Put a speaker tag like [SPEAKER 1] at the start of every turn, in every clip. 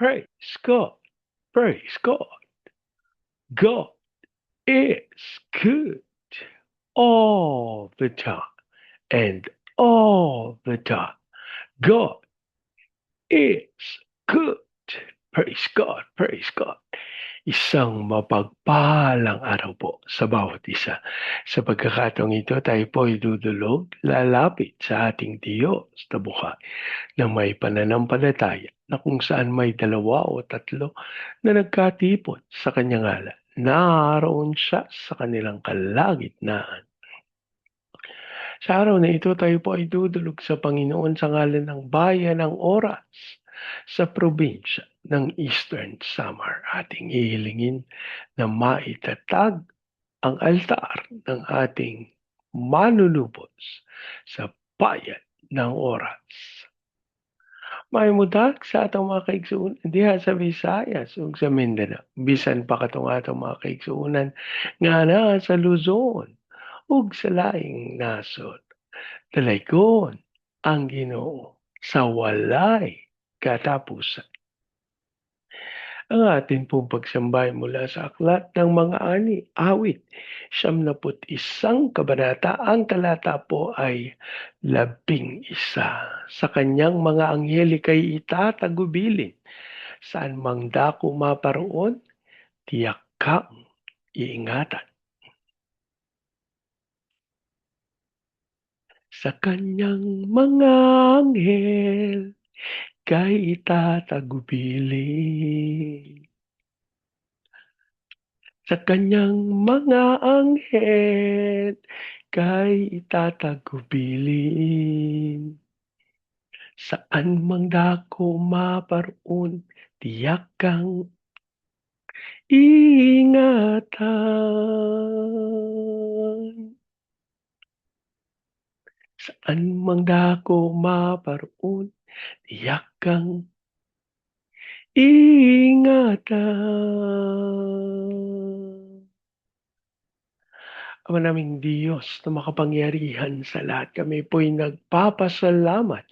[SPEAKER 1] Praise God. Praise God. God is good all the time and all the time. God is good. Praise God. Praise God. Isang mapagpalang araw po sa bawat isa. Sa pagkakataong ito, tayo po ay dudulog, lalapit sa ating Diyos na buhay na may pananampalataya na kung saan may dalawa o tatlo na nagkatipon sa kanyang ngalan. Naroon siya sa kanilang kalagitnaan. Sa araw na ito, tayo po ay dudulog sa Panginoon sa ngalan ng bayan ng oras sa probinsya ng Eastern Samar. Ating ihilingin na maitatag ang altar ng ating manunubos sa bayan ng oras. Mahimutag sa atong mga kaigsuunan diha sa Visayas ug sa Mindanao. Bisan pa katong atong mga kaigsuunan nga naa sa Luzon ug sa laing nasod. Dalaygon ang Ginoo sa walay katapusan. Ang atin pong pagsambay mula sa aklat ng mga ani, awit, 71 kabanata, ang talata po ay 11. Sa kanyang mga anghel ika'y itatagubilin, saan mang dako maparoon, tiyak kang iingatan. Sa kanyang mga anghel kay itatagubilin. Sa kanyang mga anghel kay itatagubilin. Saan mang dako maparoon, tiyak kang ingatan. Saan mang dako maparoon, tiyak kang ingatan. Ama naming Diyos na makapangyarihan sa lahat, kami po'y nagpapasalamat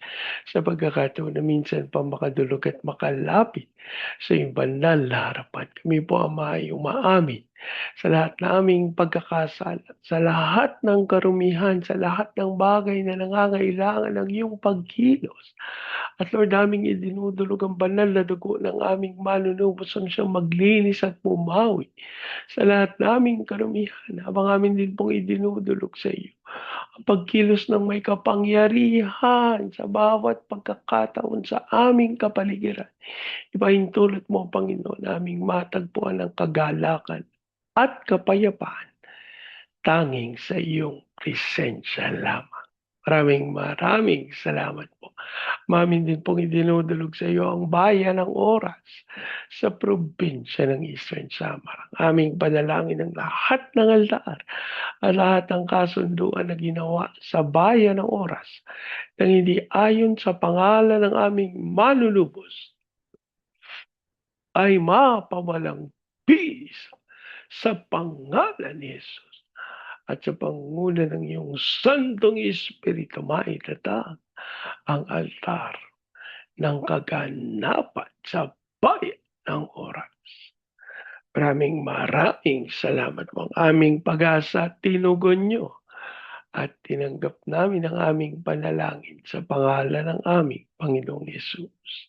[SPEAKER 1] sa pagkakataon na minsan pa makadulog at makalapit sa iyong banal na harapan. Kami po, Ama, ay umaamin sa lahat na aming pagkakasala, sa lahat ng karumihan, sa lahat ng bagay na nangangailangan ng iyong pagkilos. At Lord, aming idinudulog ang banal na dugo ng aming manunubos ang siyang maglinis at pumawi sa lahat naming karumihan, habang amin din pong idinudulog sa iyo ang pagkilos ng may kapangyarihan sa bawat pagkakataon sa aming kapaligiran. Ipahintulot mo, Panginoon, aming matagpuan ng kagalakan at kapayapaan tanging sa iyong presensya lamang. Maraming maraming salamat po. Mamin din pong idinudulog sa iyo ang bayan ng oras sa probinsya ng Eastern Samar. Ang aming panalangin ng lahat ng altar at lahat ng kasunduan na ginawa sa bayan ng oras nang hindi ayon sa pangalan ng aming manunubos ay mapawalang peace sa pangalan ni Jesus. At sa panguna ng iyong Santong Espiritu, maitatag ang altar ng kaganapan sa bayan ng oras. Maraming maraming salamat po. Ang aming pag-asa tinugon nyo at tinanggap namin ang aming panalangin sa pangalan ng aming Panginoong Yesus.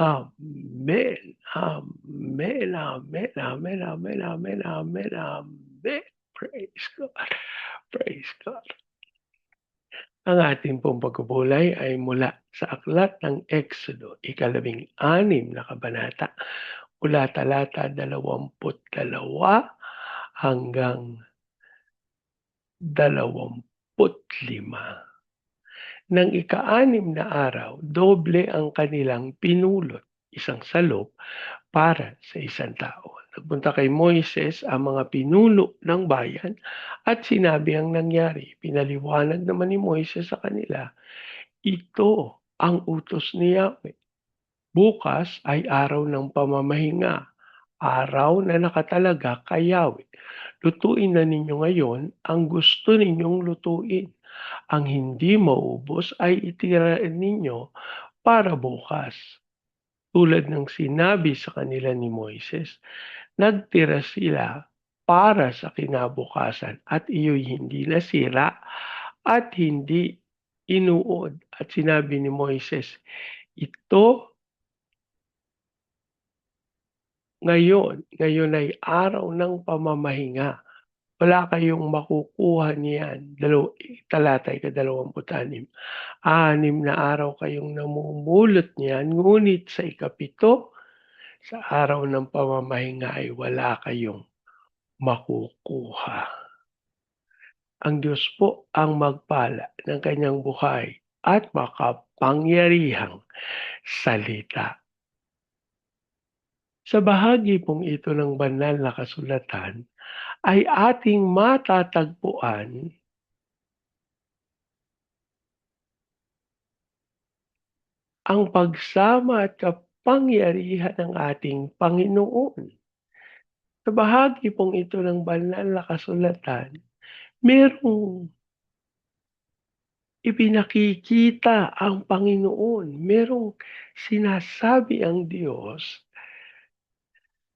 [SPEAKER 1] Amen. Amen. Amen. Amen. Amen. Amen. Amen. Amen. Praise God. Praise God. Ang ating pong pagpupulay ay mula sa aklat ng Exodo, 12 na kabanata, mula talata 22 hanggang 25. Nang ika-6 na araw, doble ang kanilang pinulot, isang salop para sa isang tao. Nagpunta kay Moises ang mga pinuno ng bayan at sinabi ang nangyari. Pinaliwanag naman ni Moises sa kanila, ito ang utos ni Yahweh. Bukas ay araw ng pamamahinga, araw na nakatalaga kay Yahweh. Lutuin na ninyo ngayon ang gusto ninyong lutuin. Ang hindi maubos ay itira ninyo para bukas. Tulad ng sinabi sa kanila ni Moises, nagtira sila para sa kinabukasan at iyo'y hindi nasira at hindi inuod. At sinabi ni Moises, ito ngayon ay araw ng pamamahinga. Wala kayong makukuha niyan. Talata ika-26. 6 na araw kayong namumulot niyan, ngunit sa ikapito, sa araw ng pamamahinga ay wala kayong makukuha. Ang Diyos po ang magpala ng kanyang buhay at makapangyarihang salita. Sa bahagi pong ito ng banal na kasulatan ay ating matatagpuan ang pagsama at kapangyarihan ng ating Panginoon. Sa bahagi pong ito ng banal na kasulatan, merong ipinakikita ang Panginoon, merong sinasabi ang Diyos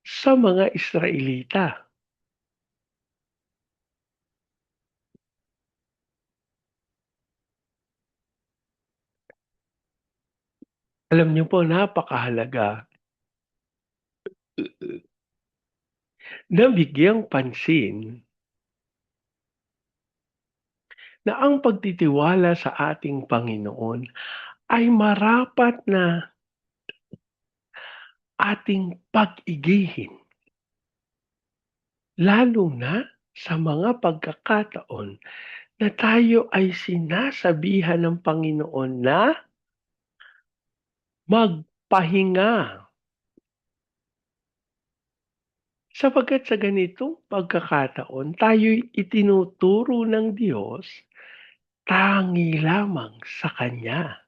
[SPEAKER 1] sa mga Israelita. Alam niyo po, napakahalaga na bigyang pansin na ang pagtitiwala sa ating Panginoon ay marapat na ating pag-igihin, lalo na sa mga pagkakataon na tayo ay sinasabihan ng Panginoon na magpahinga. Sapagkat sa ganitong pagkakataon, tayo'y itinuturo ng Diyos tangi lamang sa Kanya.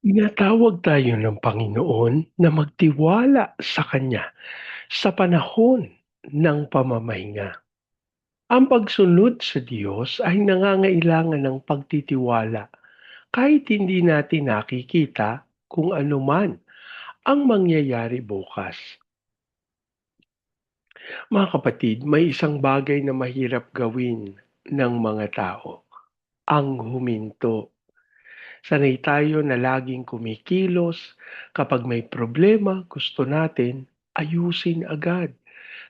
[SPEAKER 1] Tinatawag tayo ng Panginoon na magtiwala sa Kanya sa panahon ng pamamahinga. Ang pagsunod sa Diyos ay nangangailangan ng pagtitiwala kahit hindi natin nakikita kung ano man ang mangyayari bukas. Mga kapatid, may isang bagay na mahirap gawin ng mga tao, ang huminto. Sanay tayo na laging kumikilos, kapag may problema, gusto natin ayusin agad.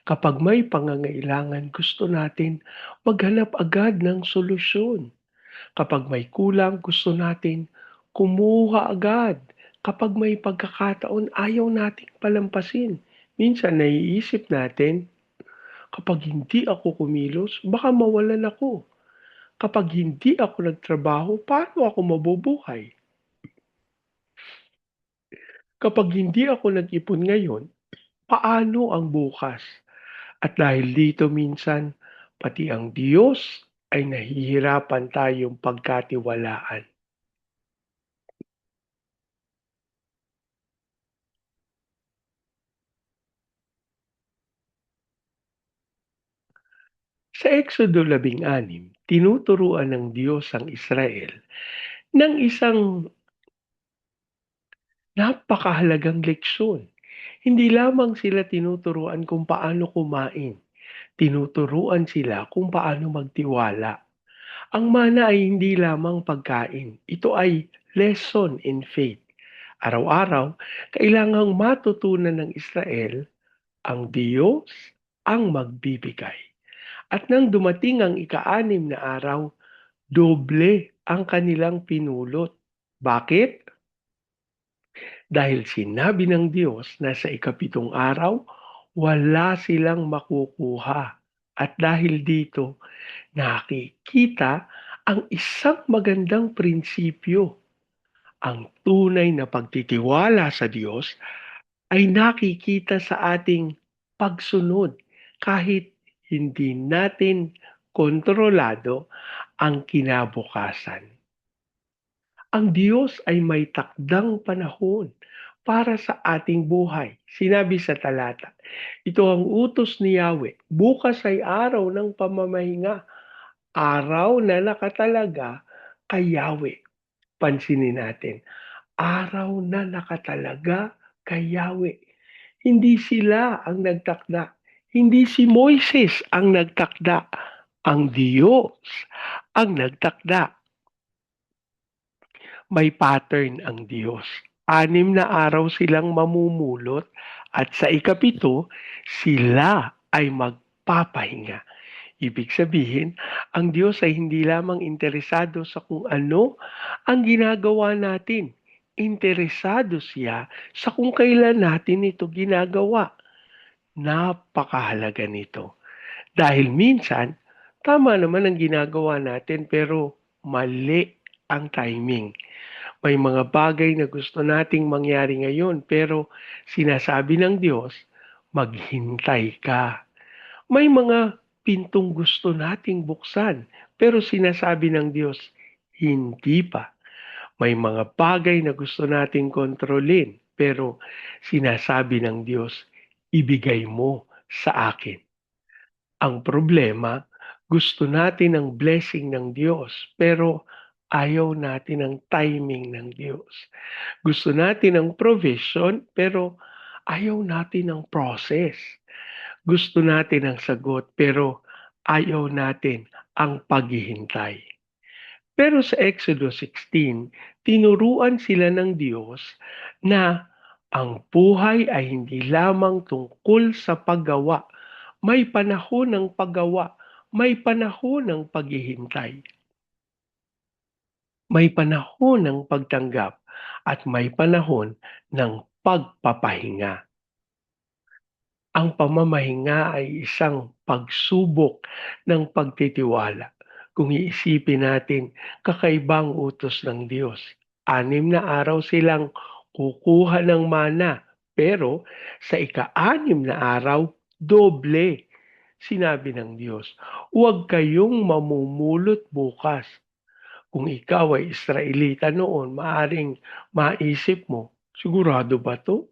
[SPEAKER 1] Kapag may pangangailangan, gusto natin maghanap agad ng solusyon. Kapag may kulang, gusto natin kumuha agad. Kapag may pagkakataon, ayaw nating palampasin. Minsan naiisip natin, kapag hindi ako kumilos, baka mawalan ako. Kapag hindi ako nagtrabaho, paano ako mabubuhay? Kapag hindi ako nag-ipon ngayon, paano ang bukas? At dahil dito minsan, pati ang Diyos ay nahihirapan tayong pagkatiwalaan. Sa Exodo 16, tinuturuan ng Diyos ang Israel ng isang napakahalagang leksyon. Hindi lamang sila tinuturuan kung paano kumain, tinuturuan sila kung paano magtiwala. Ang mana ay hindi lamang pagkain, ito ay lesson in faith. Araw-araw, kailangang matutunan ng Israel ang Diyos ang magbibigay. At nang dumating ang ika-6 na araw, doble ang kanilang pinulot. Bakit? Dahil sinabi ng Diyos na sa ikapitong araw, wala silang makukuha. At dahil dito, nakikita ang isang magandang prinsipyo. Ang tunay na pagtitiwala sa Diyos ay nakikita sa ating pagsunod kahit hindi natin kontrolado ang kinabukasan. Ang Diyos ay may takdang panahon para sa ating buhay. Sinabi sa talata, ito ang utos ni Yahweh, bukas ay araw ng pamamahinga, araw na nakatalaga kay Yahweh. Pansinin natin, araw na nakatalaga kay Yahweh. Hindi sila ang nagtakda, hindi si Moises ang nagtakda, ang Diyos ang nagtakda. May pattern ang Diyos. 6 na araw silang mamumulot at sa ikapito, sila ay magpapahinga. Ibig sabihin, ang Diyos ay hindi lamang interesado sa kung ano ang ginagawa natin. Interesado siya sa kung kailan natin ito ginagawa. Napakahalaga nito. Dahil minsan, tama naman ang ginagawa natin pero mali ang timing. May mga bagay na gusto nating mangyari ngayon pero sinasabi ng Diyos, maghintay ka. May mga pintong gusto nating buksan pero sinasabi ng Diyos, hindi pa. May mga bagay na gusto nating kontrolin pero sinasabi ng Diyos, ibigay mo sa akin. Ang problema, gusto natin ang blessing ng Diyos pero ayaw natin ang timing ng Diyos. Gusto natin ang provision pero ayaw natin ang process. Gusto natin ang sagot pero ayaw natin ang paghihintay. Pero sa Exodus 16, tinuruan sila ng Diyos na ang buhay ay hindi lamang tungkol sa paggawa. May panahon ng paggawa, may panahon ng paghihintay, may panahon ng pagtanggap, at may panahon ng pagpapahinga. Ang pamamahinga ay isang pagsubok ng pagtitiwala. Kung iisipin natin, kakaibang utos ng Diyos. 6 na araw silang kukuha ng mana, pero sa ika-6 na araw, doble. Sinabi ng Diyos, huwag kayong mamumulot bukas. Kung ikaw ay Israelita noon, maaring maisip mo, sigurado ba to?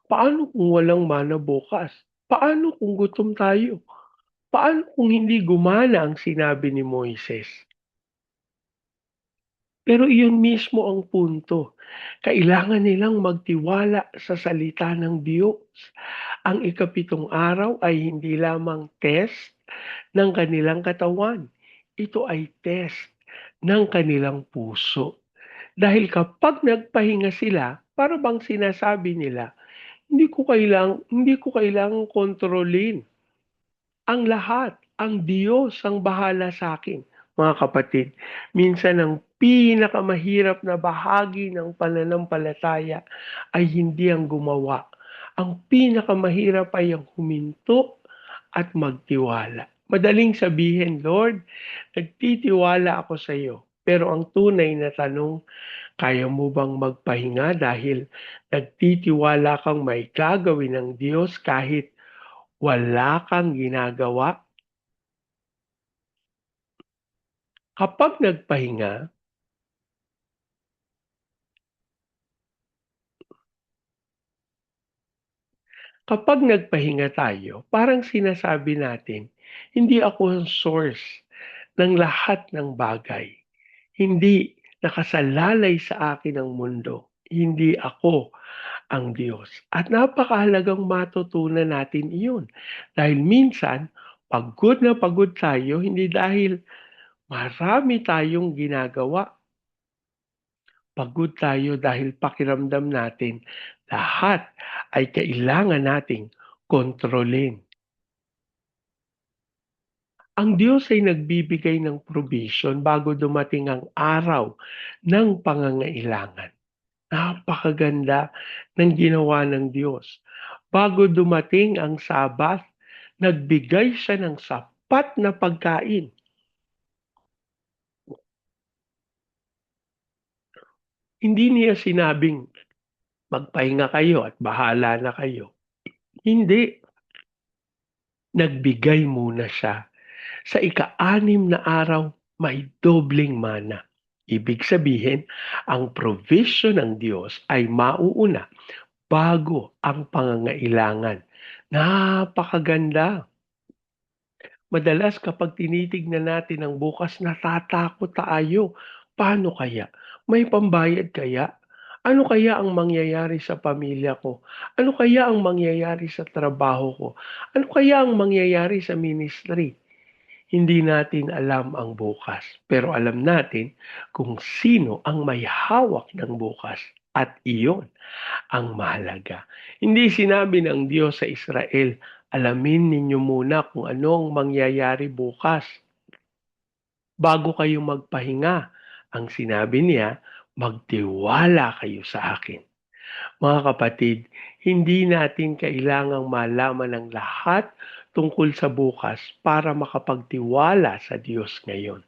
[SPEAKER 1] Paano kung walang mana bukas? Paano kung gutom tayo? Paano kung hindi gumana ang sinabi ni Moises? Pero iyon mismo ang punto. Kailangan nilang magtiwala sa salita ng Diyos. Ang ikapitong araw ay hindi lamang test ng kanilang katawan. Ito ay test ng kanilang puso. Dahil kapag nagpahinga sila, para bang sinasabi nila, hindi ko kailangang kontrolin ang lahat. Ang Diyos ang bahala sa akin. Mga kapatid, minsan ang pinakamahirap na bahagi ng pananampalataya ay hindi ang gumawa. Ang pinakamahirap ay ang huminto at magtiwala. Madaling sabihin, Lord, nagtitiwala ako sa iyo. Pero ang tunay na tanong, kaya mo bang magpahinga dahil nagtitiwala kang may gagawin ng Diyos kahit wala kang ginagawa? Kapag nagpahinga, kapag nagpahinga tayo, parang sinasabi natin, hindi ako ang source ng lahat ng bagay. Hindi nakasalalay sa akin ang mundo. Hindi ako ang Diyos. At napakahalagang matutunan natin iyon. Dahil minsan, pagod na pagod tayo, hindi dahil marami tayong ginagawa. Pagod tayo dahil pakiramdam natin lahat ay kailangan nating kontrolin. Ang Diyos ay nagbibigay ng provision bago dumating ang araw ng pangangailangan. Napakaganda ng ginawa ng Diyos. Bago dumating ang Sabat, nagbigay siya ng sapat na pagkain. Hindi niya sinabing magpahinga kayo at bahala na kayo. Hindi. Nagbigay muna siya. Sa ika-6 na araw, may dobling mana. Ibig sabihin, ang provision ng Diyos ay mauuna bago ang pangangailangan. Napakaganda. Madalas kapag tinitignan natin ang bukas, natatakot tayo. Paano kaya? May pambayad kaya? Ano kaya ang mangyayari sa pamilya ko? Ano kaya ang mangyayari sa trabaho ko? Ano kaya ang mangyayari sa ministry? Hindi natin alam ang bukas, pero alam natin kung sino ang may hawak ng bukas at iyon ang mahalaga. Hindi sinabi ng Diyos sa Israel, alamin ninyo muna kung ano ang mangyayari bukas bago kayo magpahinga. Ang sinabi niya, magtiwala kayo sa akin. Mga kapatid, hindi natin kailangang malaman ang lahat tungkol sa bukas para makapagtiwala sa Diyos ngayon.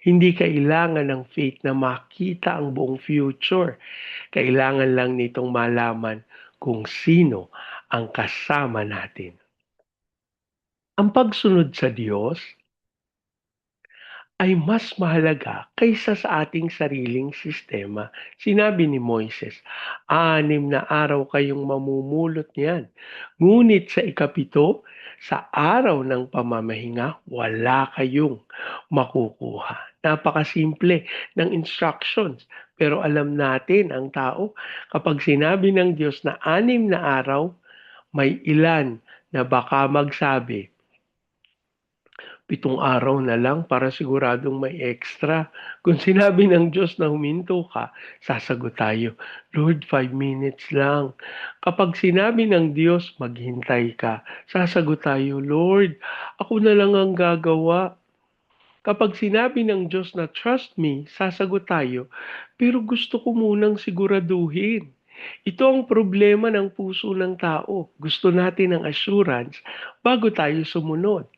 [SPEAKER 1] Hindi kailangan ng faith na makita ang buong future. Kailangan lang nitong malaman kung sino ang kasama natin. Ang pagsunod sa Diyos ay mas mahalaga kaysa sa ating sariling sistema. Sinabi ni Moises, 6 na araw kayong mamumulot niyan. Ngunit sa ikapito, sa araw ng pamamahinga, wala kayong makukuha. Napakasimple ng instructions. Pero alam natin ang tao, kapag sinabi ng Diyos na 6 na araw, may ilan na baka magsabi, 7 araw na lang para siguradong may extra. Kung sinabi ng Diyos na huminto ka, sasagot tayo, Lord, 5 minutes lang. Kapag sinabi ng Diyos, maghintay ka, sasagot tayo, Lord, ako na lang ang gagawa. Kapag sinabi ng Diyos na trust me, sasagot tayo, pero gusto ko munang siguraduhin. Ito ang problema ng puso ng tao. Gusto natin ng assurance bago tayo sumunod.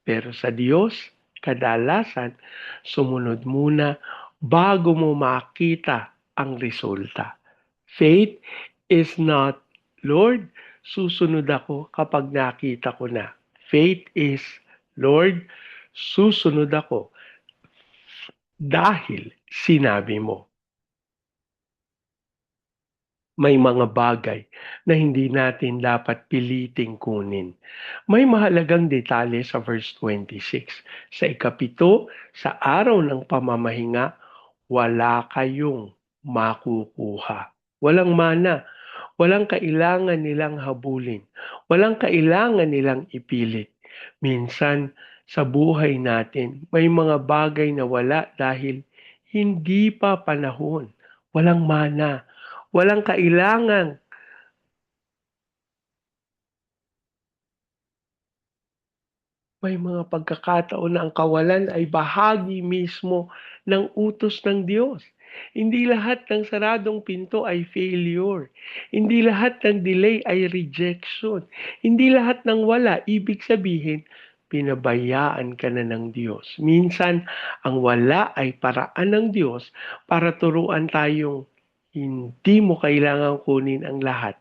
[SPEAKER 1] Pero sa Diyos, kadalasan, sumunod muna bago mo makita ang resulta. Faith is not, Lord, susunod ako kapag nakita ko na. Faith is, Lord, susunod ako dahil sinabi mo. May mga bagay na hindi natin dapat piliting kunin. May mahalagang detalye sa verse 26. Sa ikapito, sa araw ng pamamahinga, wala kayong makukuha. Walang mana. Walang kailangan nilang habulin. Walang kailangan nilang ipilit. Minsan, sa buhay natin, may mga bagay na wala dahil hindi pa panahon. Walang mana. Walang kailangan. May mga pagkakataon na ang kawalan ay bahagi mismo ng utos ng Diyos. Hindi lahat ng saradong pinto ay failure. Hindi lahat ng delay ay rejection. Hindi lahat ng wala, ibig sabihin, pinabayaan ka na ng Diyos. Minsan, ang wala ay paraan ng Diyos para turuan tayong hindi mo kailangang kunin ang lahat.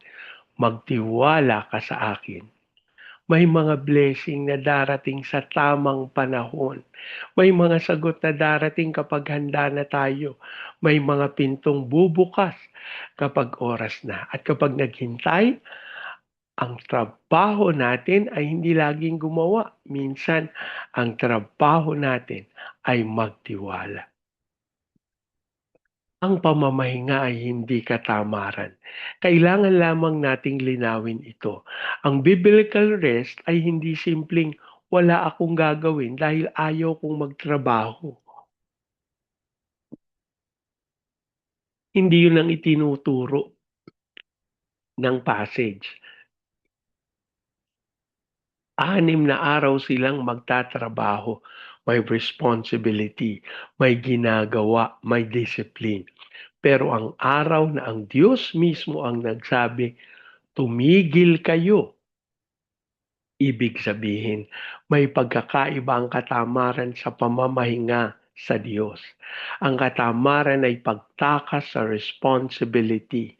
[SPEAKER 1] Magtiwala ka sa akin. May mga blessing na darating sa tamang panahon. May mga sagot na darating kapag handa na tayo. May mga pintong bubukas kapag oras na. At kapag naghintay, ang trabaho natin ay hindi laging gumawa. Minsan, ang trabaho natin ay magtiwala. Ang pamamahinga ay hindi katamaran. Kailangan lamang nating linawin ito. Ang biblical rest ay hindi simpleng wala akong gagawin dahil ayaw kong magtrabaho. Hindi yun ang itinuturo ng passage. 6 na araw silang magtatrabaho, may responsibility, may ginagawa, may discipline. Pero ang araw na ang Diyos mismo ang nagsabi, tumigil kayo. Ibig sabihin, may pagkakaiba ang katamaran sa pamamahinga sa Diyos. Ang katamaran ay pagtakas sa responsibility.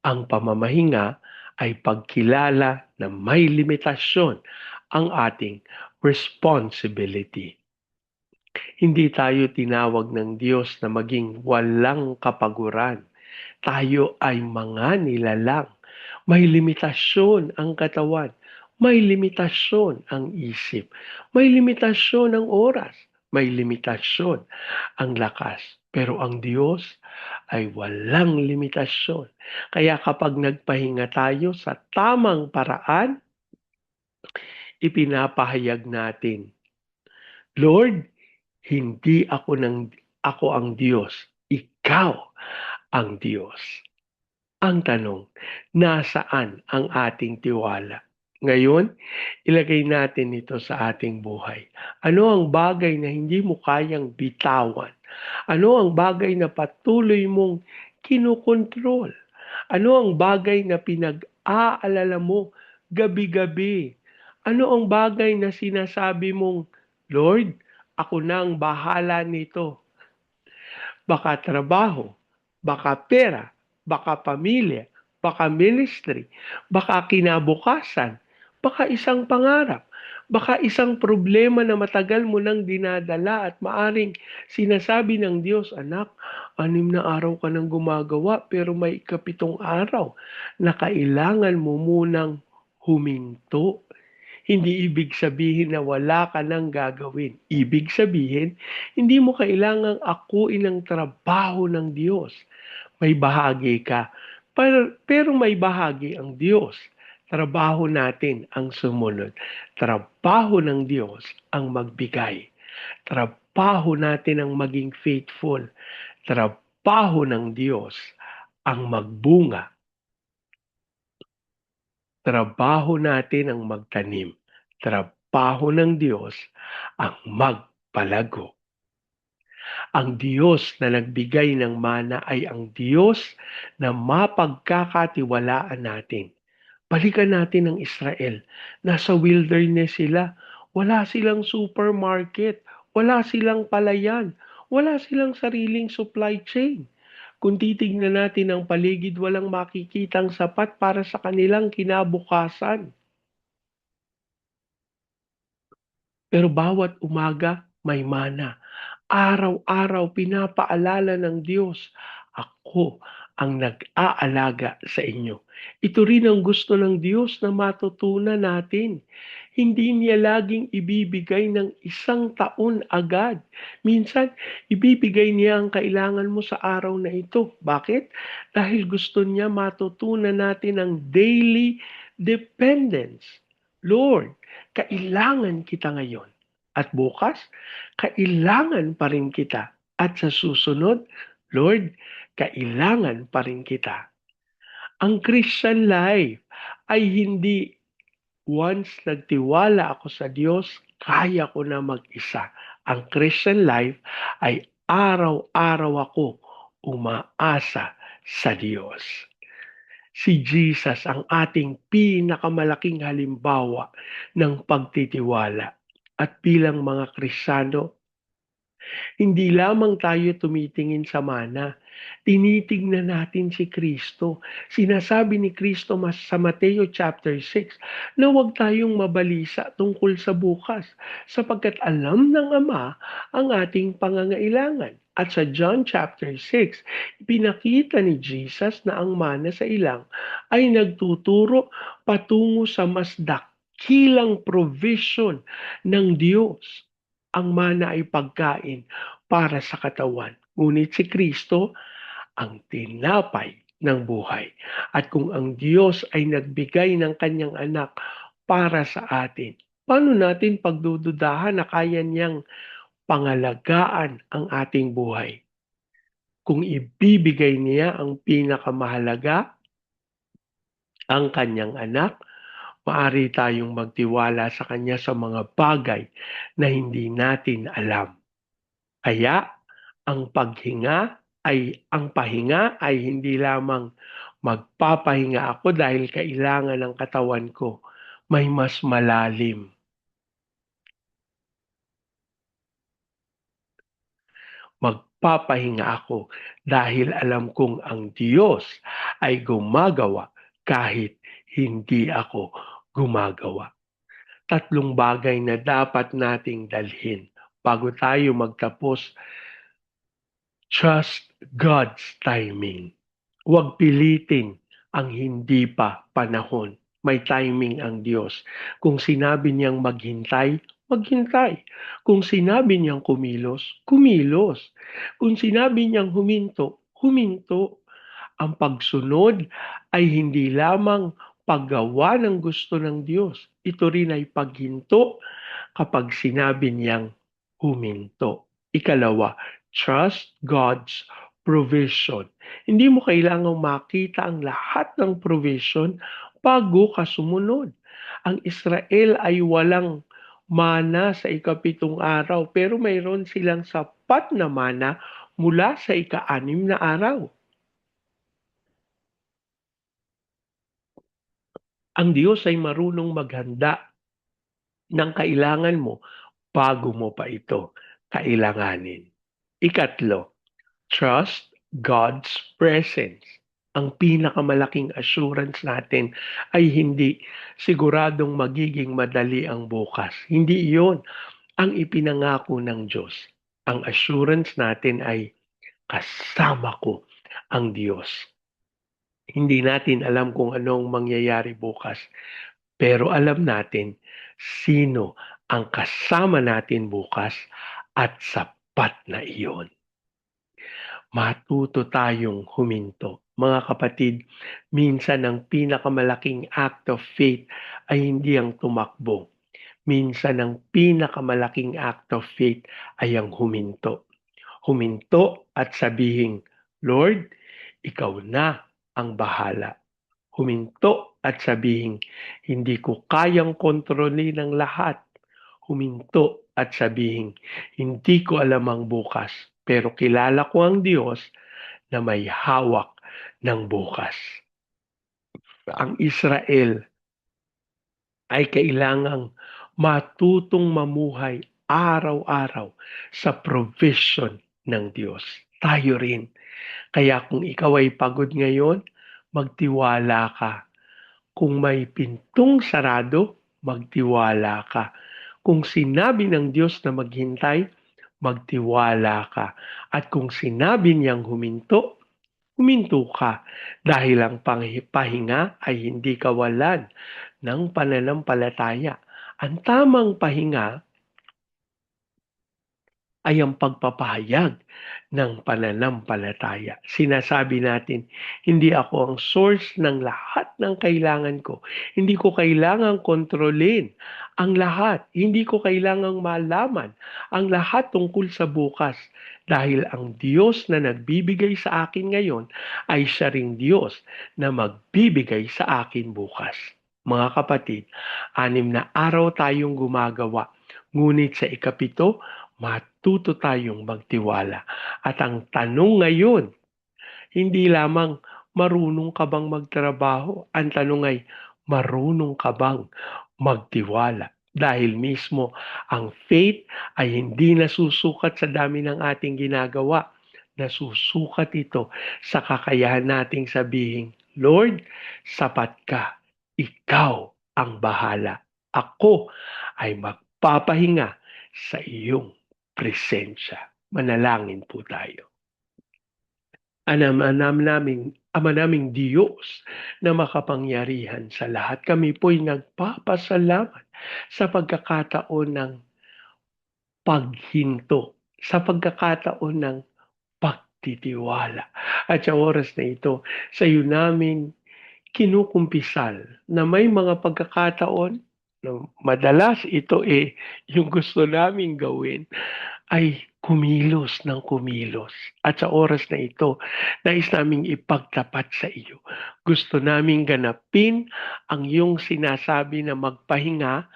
[SPEAKER 1] Ang pamamahinga ay pagkilala na may limitasyon ang ating responsibility. Hindi tayo tinawag ng Diyos na maging walang kapaguran. Tayo ay mga nilalang. May limitasyon ang katawan. May limitasyon ang isip. May limitasyon ang oras. May limitasyon ang lakas. Pero ang Diyos ay walang limitasyon. Kaya kapag nagpahinga tayo sa tamang paraan, ipinapahayag natin, Lord, hindi ako ang Diyos, ikaw ang Diyos. Ang tanong, nasaan ang ating tiwala? Ngayon, ilagay natin ito sa ating buhay. Ano ang bagay na hindi mo kayang bitawan? Ano ang bagay na patuloy mong kinukontrol? Ano ang bagay na pinag-aalala mo gabi-gabi? Ano ang bagay na sinasabi mong, Lord, ako na ang bahala nito? Baka trabaho, baka pera, baka pamilya, baka ministry, baka kinabukasan, baka isang pangarap, baka isang problema na matagal mo nang dinadala at maaring sinasabi ng Diyos, anak, 6 na araw ka nang gumagawa pero may ikapitong araw na kailangan mo munang huminto. Hindi ibig sabihin na wala ka nang gagawin. Ibig sabihin, hindi mo kailangang akuin ang trabaho ng Diyos. May bahagi ka, pero may bahagi ang Diyos. Trabaho natin ang sumunod. Trabaho ng Diyos ang magbigay. Trabaho natin ang maging faithful. Trabaho ng Diyos ang magbunga. Trabaho natin ang magtanim. Trabaho ng Diyos ang magpalago. Ang Diyos na nagbigay ng mana ay ang Diyos na mapagkakatiwalaan natin. Balikan natin ang Israel. Nasa wilderness sila. Wala silang supermarket. Wala silang palayan. Wala silang sariling supply chain. Kung titignan natin ang paligid, walang makikitang sapat para sa kanilang kinabukasan. Pero bawat umaga may mana. Araw-araw pinapaalala ng Diyos, ako ang nag-aalaga sa inyo. Ito rin ang gusto ng Diyos na matutunan natin. Hindi niya laging ibibigay ng 1 taon agad. Minsan, ibibigay niya ang kailangan mo sa araw na ito. Bakit? Dahil gusto niya matutunan natin ang daily dependence. Lord, kailangan kita ngayon. At bukas, kailangan pa rin kita. At sa susunod, Lord, kailangan pa rin kita. Ang Christian life ay hindi once nagtiwala ako sa Diyos, kaya ko na mag-isa. Ang Christian life ay araw-araw ako umaasa sa Diyos. Si Jesus ang ating pinakamalaking halimbawa ng pagtitiwala. At bilang mga Kristiyano, hindi lamang tayo tumitingin sa mana, tinitignan natin si Kristo. Sinasabi ni Kristo sa Mateo chapter 6 na huwag tayong mabalisa tungkol sa bukas sapagkat alam ng Ama ang ating pangangailangan. At sa John chapter 6, pinakita ni Jesus na ang mana sa ilang ay nagtuturo patungo sa mas dakilang provision ng Diyos. Ang mana ay pagkain para sa katawan. Ngunit si Kristo ang tinapay ng buhay. At kung ang Diyos ay nagbigay ng kanyang anak para sa atin, paano natin pagdududahan na kaya niyang pangalagaan ang ating buhay? Kung ibibigay niya ang pinakamahalaga, ang kanyang anak, maaari tayong magtiwala sa kanya sa mga bagay na hindi natin alam. Kaya ang pahinga ay hindi lamang magpapahinga ako dahil kailangan ng katawan ko. May mas malalim. Magpapahinga ako dahil alam kong ang Diyos ay gumagawa kahit hindi ako gumagawa. 3 bagay na dapat nating dalhin bago tayo magtapos. Trust God's timing. Huwag pilitin ang hindi pa panahon. May timing ang Diyos. Kung sinabi niyang maghintay, maghintay. Kung sinabi niyang kumilos, kumilos. Kung sinabi niyang huminto, huminto. Ang pagsunod ay hindi lamang paggawa ng gusto ng Diyos. Ito rin ay paghinto kapag sinabi niyang huminto. Ikalawa, trust God's provision. Hindi mo kailangang makita ang lahat ng provision bago ka sumunod. Ang Israel ay walang mana sa ikapitong araw pero mayroon silang sapat na mana mula sa ika-anim na araw. Ang Diyos ay marunong maghanda ng kailangan mo bago mo pa ito kailanganin. Ikatlo, trust God's presence. Ang pinakamalaking assurance natin ay hindi siguradong magiging madali ang bukas. Hindi iyon ang ipinangako ng Diyos. Ang assurance natin ay kasama ko ang Diyos. Hindi natin alam kung anong mangyayari bukas, pero alam natin sino ang kasama natin bukas at sapat na iyon. Matuto tayong huminto. Mga kapatid, minsan ang pinakamalaking act of faith ay hindi ang tumakbo. Minsan ang pinakamalaking act of faith ay ang huminto. Huminto at sabihin, Lord, ikaw na ang bahala. Huminto at sabihin, hindi ko kayang kontrolin ang lahat. Huminto at sabihin, hindi ko alam ang bukas, pero kilala ko ang Diyos na may hawak ng bukas. Ang Israel ay kailangang matutong mamuhay araw-araw sa provision ng Diyos. Tayo rin. Kaya kung ikaw ay pagod ngayon, magtiwala ka. Kung may pintong sarado, magtiwala ka. Kung sinabi ng Diyos na maghintay, magtiwala ka. At kung sinabi niyang huminto, huminto ka. Dahil ang pahinga ay hindi kawalan ng pananampalataya. Ang tamang pahinga ay ang pagpapahayag ng pananampalataya. Sinasabi natin, hindi ako ang source ng lahat ng kailangan ko. Hindi ko kailangang kontrolin ang lahat. Hindi ko kailangang malaman ang lahat tungkol sa bukas. Dahil ang Diyos na nagbibigay sa akin ngayon ay siya ring Diyos na magbibigay sa akin bukas. Mga kapatid, 6 na araw tayong gumagawa. Ngunit sa ikapito, matuto tayong magtiwala. At ang tanong ngayon, hindi lamang marunong ka bang magtrabaho, ang tanong ay marunong ka bang magtiwala. Dahil mismo ang faith ay hindi nasusukat sa dami ng ating ginagawa. Nasusukat ito sa kakayahan nating sabihin, Lord, sapat ka. Ikaw ang bahala. Ako ay magpapahinga sa iyong presensya. Manalangin po tayo. Ama naming Diyos na makapangyarihan sa lahat. Kami po'y nagpapasalamat sa pagkakataon ng paghinto, sa pagkakataon ng pagtitiwala. At sa oras na ito, sa iyo namin kinukumpisal na may mga pagkakataon na madalas ito yung gusto naming gawin ay kumilos ng kumilos. At sa oras na ito, nais naming ipagtapat sa iyo. Gusto naming ganapin ang iyong sinasabi na magpahinga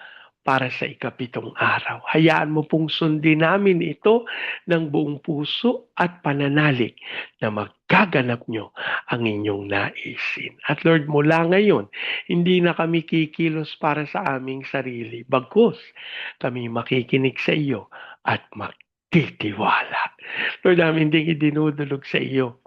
[SPEAKER 1] para sa ikapitong araw. Hayaan mo pong sundin namin ito ng buong puso at pananalig na magkaganap nyo ang inyong naisin. At Lord, mula ngayon, hindi na kami kikilos para sa aming sarili. Bagkus, kami makikinig sa iyo at magtitiwala. Lord, namin ding idinudulog sa iyo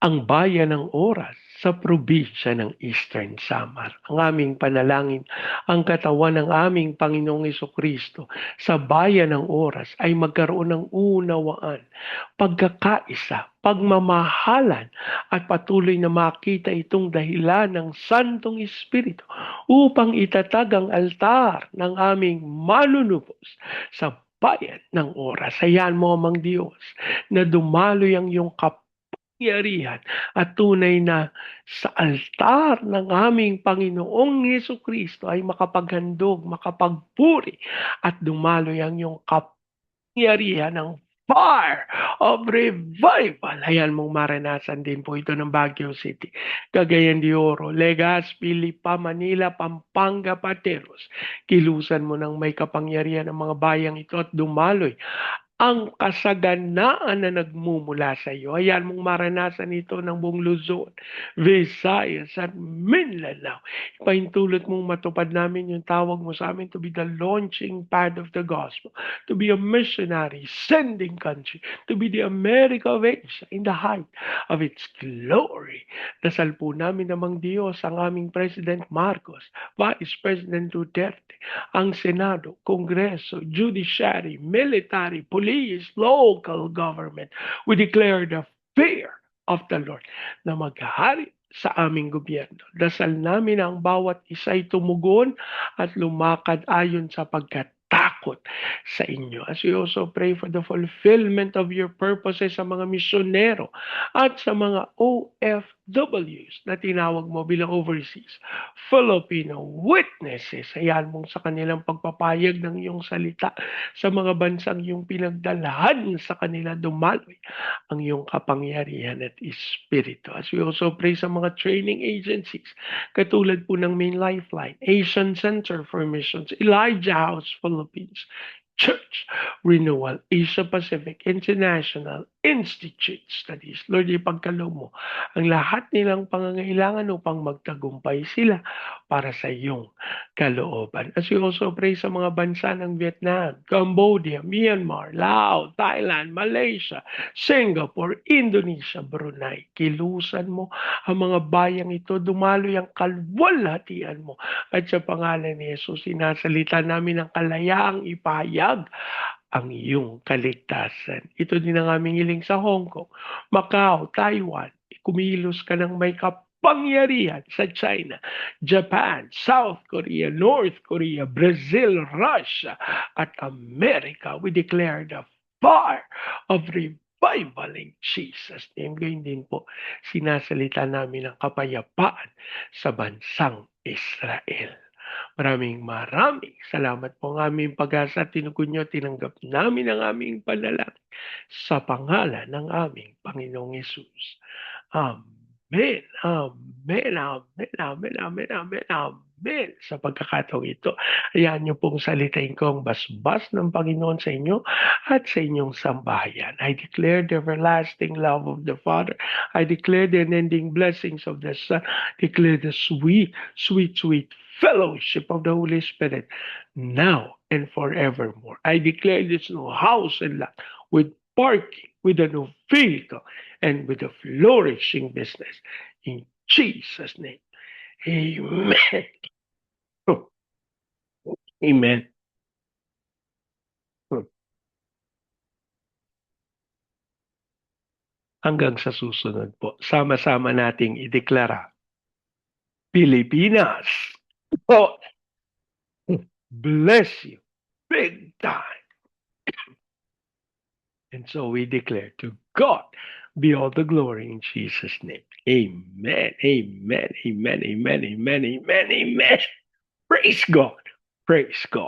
[SPEAKER 1] ang bayan ng oras sa probinsya ng Eastern Samar. Ang aming panalangin, ang katawan ng aming Panginoong Kristo sa bayan ng oras ay magkaroon ng unawaan, pagkakaisa, pagmamahalan at patuloy na makita itong dahilan ng Santong Espiritu upang itatag ang altar ng aming manunubos sa bayan ng oras. Hayaan mo, Amang Diyos, na dumaloy ang iyong kapangyarihan at tunay na sa altar ng aming Panginoong Kristo ay makapaghandog, makapagpuri at dumaloy ang iyong kapangyarihan ng fire of revival. Ayan mong maranasan din po ito ng Baguio City, Cagayan de Oro, Legazpi, Lipa, Manila, Pampanga, Pateros. Kilusan mo ng may kapangyarihan ng mga bayang ito at dumaloy ang kasaganaan na nagmumula sa iyo. Ayan mong maranasan ito ng buong Luzon, Visayas at Mindanao. Ipahintulot mong matupad namin yung tawag mo sa amin to be the launching pad of the gospel, to be a missionary, sending country, to be the America of Asia in the height of its glory. Dasal po namin namang Diyos ang aming President Marcos, Vice President Duterte, ang Senado, Kongreso, Judiciary, Military, Police, Local Government. We declare the fear of the Lord na maghari sa aming gobyerno. Dasal namin ang bawat isa'y tumugon at lumakad ayon sa pagkatakot sa inyo. As we also pray for the fulfillment of your purposes sa mga misyonero at sa mga OFWs na tinawag mo bilang overseas Filipino witnesses. Hayaan mong sa kanilang pagpapayag ng iyong salita sa mga bansang iyong pinagdalahan sa kanila dumaloy ang iyong kapangyarihan at espiritu. As we also pray sa mga training agencies, katulad po ng Main Lifeline, Asian Center for Missions, Elijah House Philippines, Church Renewal, Asia Pacific International Institute Studies. Lord, ipagkaloob mo ang lahat nilang pangangailangan upang magtagumpay sila para sa iyong kalooban. As we also pray sa mga bansa ng Vietnam, Cambodia, Myanmar, Laos, Thailand, Malaysia, Singapore, Indonesia, Brunei. Kilusan mo ang mga bayang ito, dumaloy ang kalwalhatian mo. At sa pangalan ni Jesus, sinasalita namin ang kalayaang ipahayag ang iyong kaligtasan. Ito din ang aming hiling sa Hong Kong, Macau, Taiwan. Kumilos ka ng may kapangyarihan sa China, Japan, South Korea, North Korea, Brazil, Russia, at America. We declare the fire of revival in Jesus' name. Gayun din po, sinasalita namin ang kapayapaan sa bansang Israel. Maraming salamat po ang aming pag-asa at tinugon nyo, tinanggap namin ang aming panalangin sa pangalan ng aming Panginoong Yesus. Amen, amen, amen, amen, amen, amen, amen. Sa pagkakataong ito, hayaan niyo pong salitain ko ang basbas ng Panginoon sa inyo at sa inyong sambahayan. I declare the everlasting love of the Father. I declare the unending blessings of the Son. Declare the sweet, sweet, sweet fellowship of the Holy Spirit now and forevermore. I declare this new house and lot with parking, with a new vehicle, and with a flourishing business. In Jesus' name, amen. Amen. Hanggang sa susunod po, sama-sama nating ideklara, Pilipinas, God bless you big time. And so we declare to God be all the glory in Jesus' name. Amen, amen, amen, amen, amen, amen, amen. Praise God. Praise God.